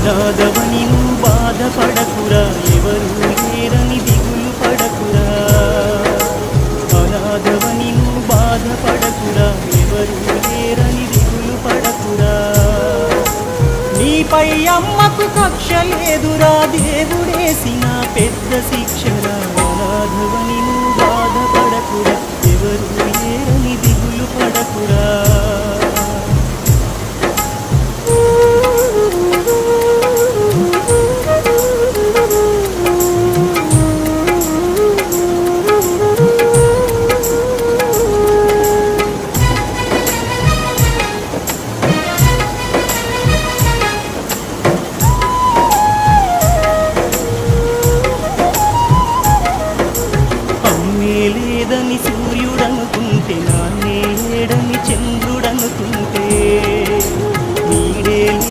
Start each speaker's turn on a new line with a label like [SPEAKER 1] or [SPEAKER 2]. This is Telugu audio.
[SPEAKER 1] అనాథవని నువ్వు బాధపడకురా, ఎవరు లేరని దిగులు పడకురా. అనాథవని నువ్వు బాధపడకురా, ఎవరు లేరని దిగులు పడకురా. నీపై అమ్మకు కక్ష లేదురా, దేవుడేసిన పెద్ద శిక్షరా. అనాథవని నువ్వు బాధపడకురా, ఎవరు లేరని దిగులు పడకురా.